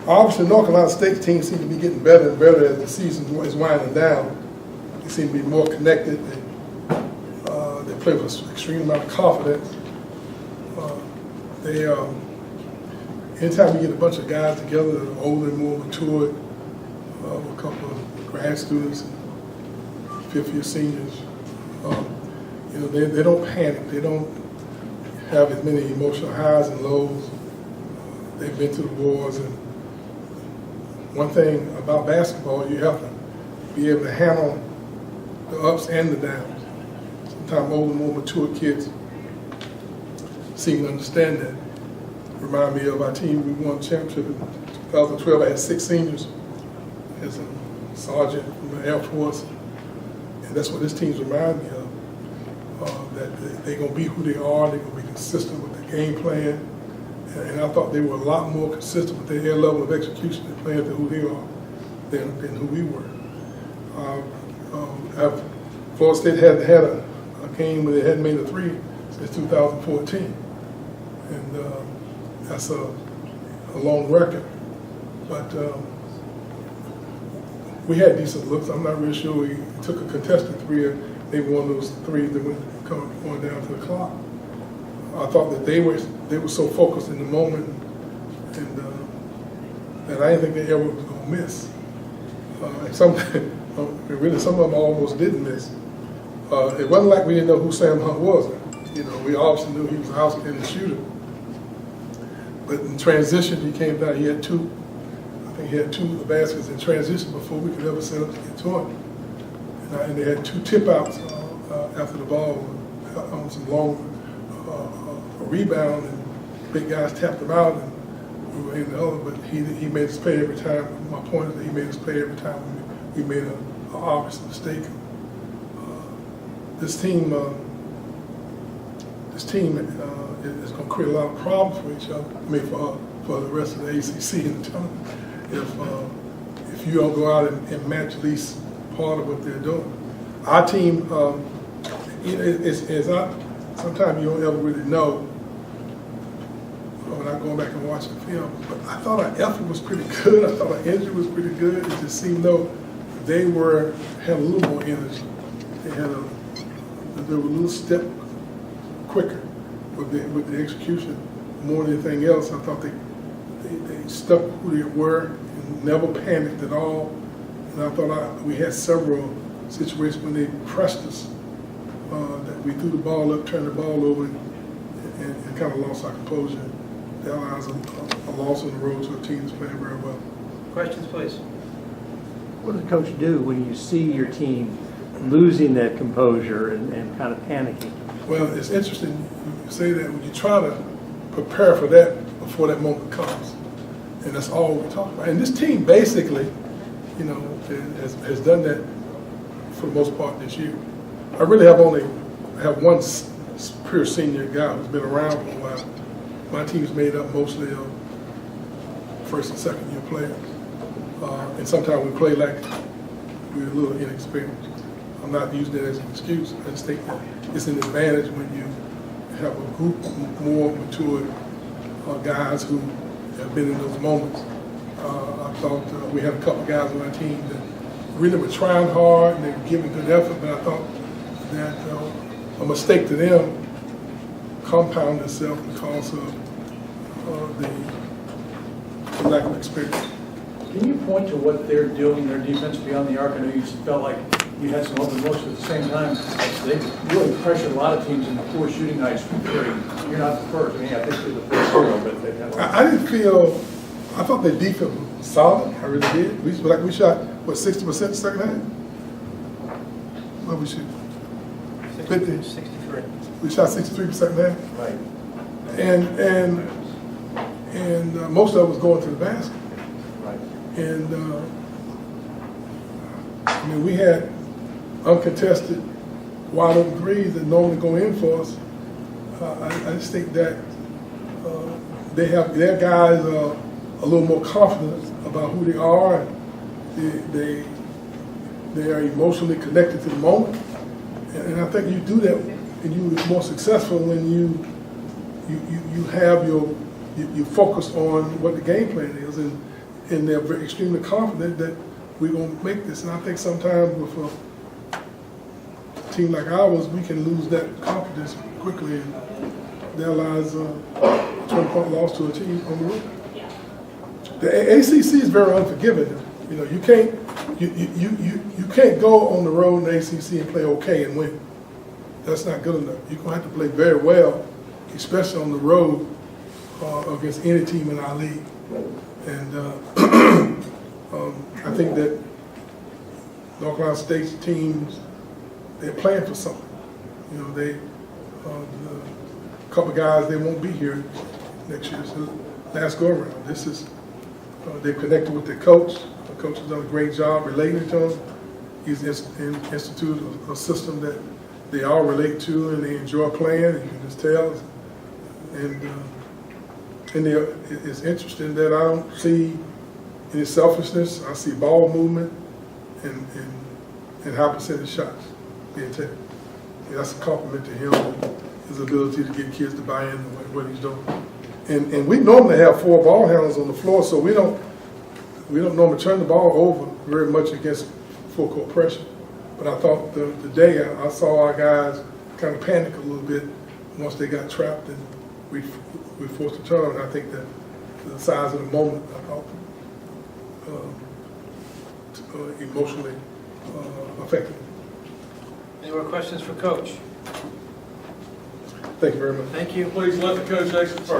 Obviously, North Carolina State team seems to be getting better and better as the season is winding down. They seem to be more connected. They play with an extreme amount of confidence. Anytime you get a bunch of guys together that are older and more matured, a couple of grad students, and fifth-year seniors, they don't panic. They don't have as many emotional highs and lows. They've been through the wars, and one thing about basketball, you have to be able to handle the ups and the downs. Sometimes older, more mature kids seem to understand that. Remind me of our team. We won the championship in 2012. I had 6 seniors as a sergeant from the Air Force, and that's what this team's remind me of. That they're going to be who they are. They're going to be consistent with the game plan. And I thought they were a lot more consistent with their level of execution and playing to who they are than who we were. Florida State had a game where they hadn't made a 3 since 2014. And that's a long record. But we had decent looks. I'm not really sure we took a contested 3 or maybe one of those 3s that went going down to the clock. I thought that they were so focused in the moment, and that I didn't think they ever was going to miss. And some of them almost didn't miss. It wasn't like we didn't know who Sam Hunt was. We obviously knew he was an outstanding shooter. But in transition, he came down. He had 2 baskets in transition before we could ever set up to get to him. And they had 2 tip outs after the ball on some long rebound, and big guys tapped him out, and we were in the other. But he made us pay every time. My point is that he made us pay every time we made an obvious mistake. This team is going to create a lot of problems for each other. I mean, for the rest of the ACC in the tournament. If you don't go out and match at least part of what they're doing. Our team, sometimes you don't ever really know without going back and watching the film. But I thought our effort was pretty good. I thought our energy was pretty good. It just seemed though they had a little more energy. They were a little step quicker with the execution. More than anything else, I thought they stuck who they were and never panicked at all. And I thought we had several situations when they pressed us, that we threw the ball up, turned the ball over, and kind of lost our composure. That allows a loss on the road to a team that's playing very well. Questions, please. What does the coach do when you see your team losing that composure and kind of panicking? Well, it's interesting you say that. When you try to prepare for that before that moment comes, and that's all we talk about. And this team basically, has done that for the most part this year. I really have one pure senior guy who's been around for a while. My team's made up mostly of first and second year players. And sometimes we play like we're a little inexperienced. I'm not using that as an excuse. I just think that it's an advantage when you have a group of more mature guys who have been in those moments. I thought we had a couple guys on our team that really were trying hard and they were giving good effort, but I thought that a mistake to them compounded itself because of the lack of experience. Can you point to what they're doing, their defense beyond the arc? I know you felt like you had some open looks at the same time. They really pressured a lot of teams in the poor shooting nights. You're not the first. I mean, I think you're the first hero, but they had I thought their defense was solid. I really did. We shot, 60% second half? What we shoot? 50? 63. We shot 63% second half. right. And most of it was going to the basket. Right. And we had uncontested wide open threes that normally go in for us. I just think that their guys are a little more confident about who they are. And they are emotionally connected to the moment. And I think you do that, and you're more successful when you focus on what the game plan is, and and they're very extremely confident that we're going to make this. And I think sometimes with a team like ours, we can lose that confidence quickly, and there lies a 20-point loss to a team on the road. The ACC is very unforgiving. You know, you can't go on the road in the ACC and play okay and win. That's not good enough. You're going to have to play very well, especially on the road against any team in our league. And I think that North Carolina State's teams, they're playing for something. You know, a couple of guys, they won't be here next year. So last go around. This is they've connected with their coach. The coach has done a great job relating to them. He's instituted a system that they all relate to and they enjoy playing. And you can just tell. And it's interesting that I don't see any selfishness. I see ball movement and high percentage shots being taken. And that's a compliment to him, his ability to get kids to buy into what he's doing. And we normally have 4 ball handlers on the floor, so we don't normally turn the ball over very much against full court pressure. But I thought the day I saw our guys kind of panic a little bit once they got trapped and we forced a turnover. And I think that the size of the moment, I thought, emotionally affected. Any more questions for Coach? Thank you very much. Thank you. Please let the coach exit first.